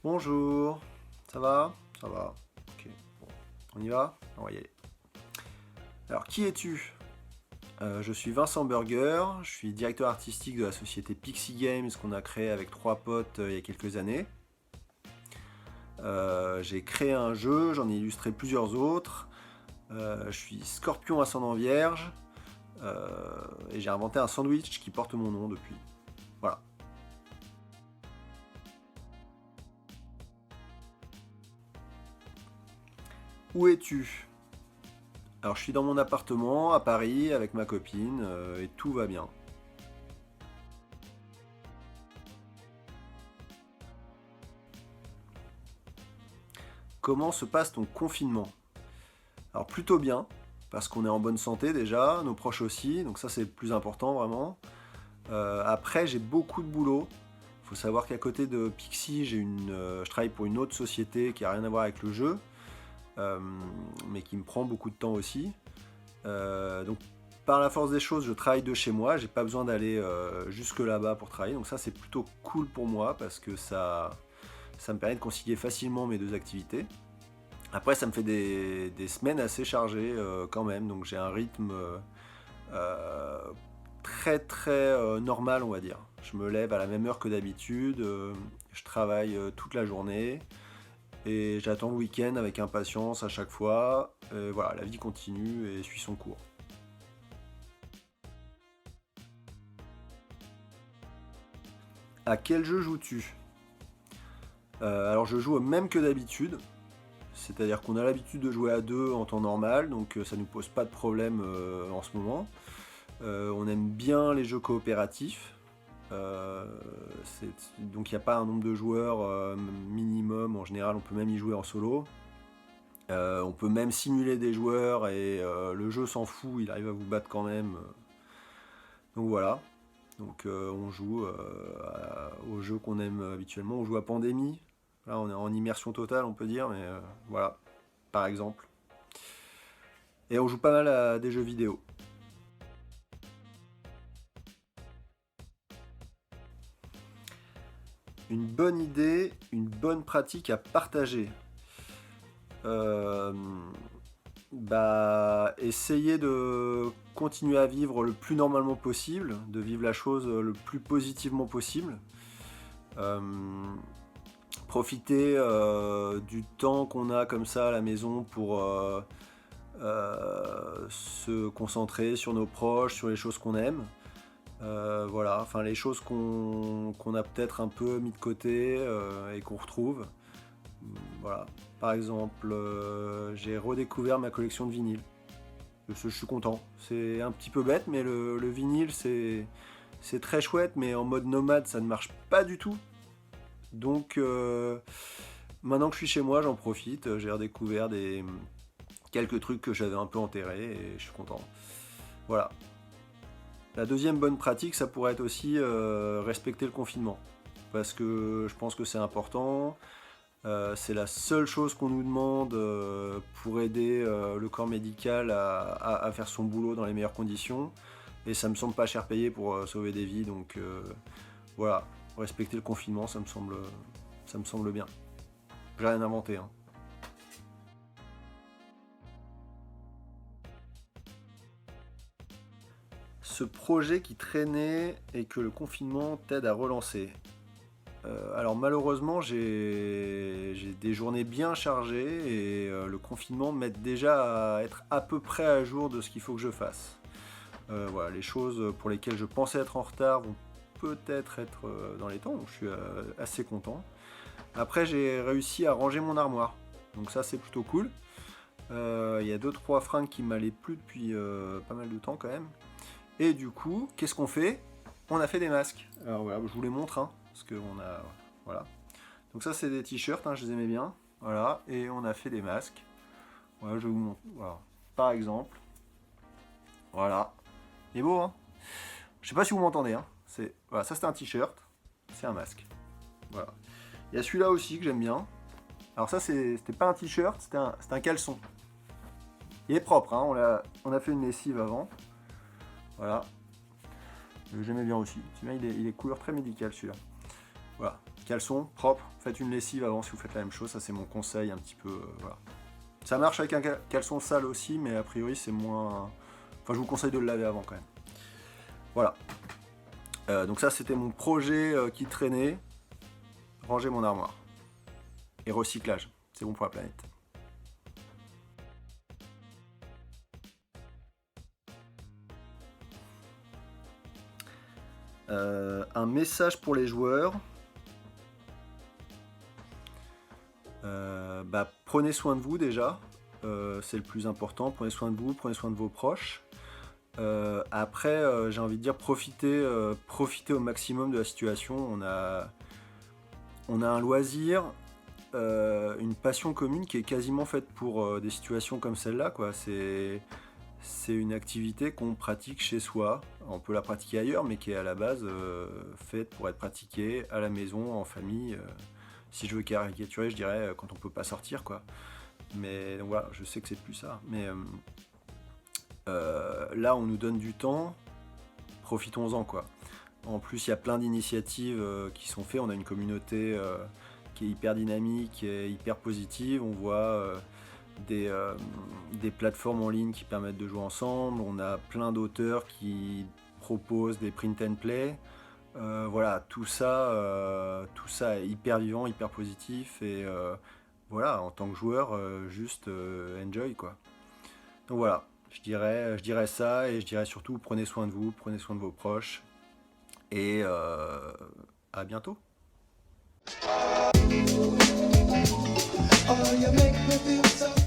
Bonjour, ça va? Ça va. Ok, bon. On y va? On va y aller. Alors, qui es-tu? Je suis Vincent Burger, je suis directeur artistique de la société Pixie Games qu'on a créée avec trois potes il y a quelques années. J'ai créé un jeu, j'en ai illustré plusieurs autres. Je suis Scorpion ascendant Vierge et j'ai inventé un sandwich qui porte mon nom depuis. Voilà. Où es-tu? Alors, je suis dans mon appartement à Paris avec ma copine et tout va bien. Comment se passe ton confinement? Alors plutôt bien, parce qu'on est en bonne santé déjà, nos proches aussi, donc ça c'est le plus important vraiment. Après j'ai beaucoup de boulot. Il faut savoir qu'à côté de Pixie, je travaille pour une autre société qui n'a rien à voir avec le jeu, euh, mais qui me prend beaucoup de temps aussi. Donc par la force des choses, je travaille de chez moi, j'ai pas besoin d'aller jusque là-bas pour travailler, donc ça c'est plutôt cool pour moi parce que ça me permet de concilier facilement mes deux activités. Après, ça me fait des semaines assez chargées quand même, donc j'ai un rythme euh, très très normal, on va dire. Je me lève à la même heure que d'habitude, je travaille toute la journée et j'attends le week-end avec impatience à chaque fois. Voilà, la vie continue et suit son cours. À quel jeu joues-tu? Alors je joue au même que d'habitude, c'est-à-dire qu'on a l'habitude de jouer à deux en temps normal, donc ça ne nous pose pas de problème en ce moment. On aime bien les jeux coopératifs. Euh, donc il n'y a pas un nombre de joueurs minimum. En général, on peut même y jouer en solo. On peut même simuler des joueurs et le jeu s'en fout, il arrive à vous battre quand même. Donc voilà. Donc on joue aux jeux qu'on aime habituellement. On joue à Pandémie. Là, on est en immersion totale, on peut dire, mais voilà, par exemple. Et on joue pas mal à des jeux vidéo. Une bonne idée, une bonne pratique à partager. Euh, Essayer de continuer à vivre le plus normalement possible, de vivre la chose le plus positivement possible. Euh, Profiter du temps qu'on a comme ça à la maison pour se concentrer sur nos proches, sur les choses qu'on aime. Voilà, enfin les choses qu'on a peut-être un peu mis de côté et qu'on retrouve. Voilà. Par exemple, j'ai redécouvert ma collection de vinyles. Je suis content. C'est un petit peu bête, mais le vinyle, c'est très chouette, mais en mode nomade, ça ne marche pas du tout. Donc, maintenant que je suis chez moi, j'en profite. J'ai redécouvert quelques trucs que j'avais un peu enterrés et je suis content. Voilà. La deuxième bonne pratique, ça pourrait être aussi respecter le confinement. Parce que je pense que c'est important. C'est la seule chose qu'on nous demande pour aider le corps médical à faire son boulot dans les meilleures conditions. Et ça me semble pas cher payé pour sauver des vies. Donc voilà, respecter le confinement, ça me semble bien. J'ai rien inventé. Hein. Ce projet qui traînait et que le confinement t'aide à relancer. Alors malheureusement, j'ai des journées bien chargées et le confinement m'aide déjà à être à peu près à jour de ce qu'il faut que je fasse. Voilà, les choses pour lesquelles je pensais être en retard vont peut-être être dans les temps, donc je suis assez content. Après, j'ai réussi à ranger mon armoire, donc ça c'est plutôt cool. Il y a deux trois fringues qui m'allaient plus depuis pas mal de temps quand même. Et du coup, qu'est-ce qu'on fait? On a fait des masques. Alors voilà, je vous les montre, hein, parce qu'on a. Voilà. Donc ça, c'est des t-shirts, hein, je les aimais bien. Voilà, et on a fait des masques. Voilà, je vous montre. Voilà. Par exemple. Voilà. Il est beau, hein? Je sais pas si vous m'entendez, hein. Voilà, ça c'est un t-shirt, c'est un masque. Voilà. Il y a celui-là aussi que j'aime bien. Alors ça, c'était pas un t-shirt, c'était un caleçon. Il est propre, hein, on a fait une lessive avant. Voilà. J'aimais bien aussi. Celui-là, il est couleur très médicale, celui-là. Voilà, caleçon propre, faites une lessive avant si vous faites la même chose, ça c'est mon conseil un petit peu, voilà. Ça marche avec un caleçon sale aussi, mais a priori c'est moins... Enfin je vous conseille de le laver avant quand même. Voilà. Donc ça c'était mon projet qui traînait. Ranger mon armoire. Et recyclage, c'est bon pour la planète. Un message pour les joueurs. Prenez soin de vous déjà, c'est le plus important. Prenez soin de vous, prenez soin de vos proches. Après, j'ai envie de dire profitez au maximum de la situation. On a un loisir, une passion commune qui est quasiment faite pour des situations comme celle-là, quoi. C'est une activité qu'on pratique chez soi. On peut la pratiquer ailleurs, mais qui est à la base faite pour être pratiquée à la maison, en famille. Si je veux caricaturer, je dirais quand on peut pas sortir, quoi. Mais donc voilà, je sais que c'est plus ça. Mais là, on nous donne du temps, profitons-en, quoi. En plus, il y a plein d'initiatives qui sont faites. On a une communauté qui est hyper dynamique, qui est hyper positive. On voit des plateformes en ligne qui permettent de jouer ensemble. On a plein d'auteurs qui proposent des print and play. Voilà, tout ça est hyper vivant, hyper positif. Et voilà, en tant que joueur, juste enjoy, quoi. Donc voilà, je dirais ça, et je dirais surtout prenez soin de vous, prenez soin de vos proches, et à bientôt. Oh, you make me feel so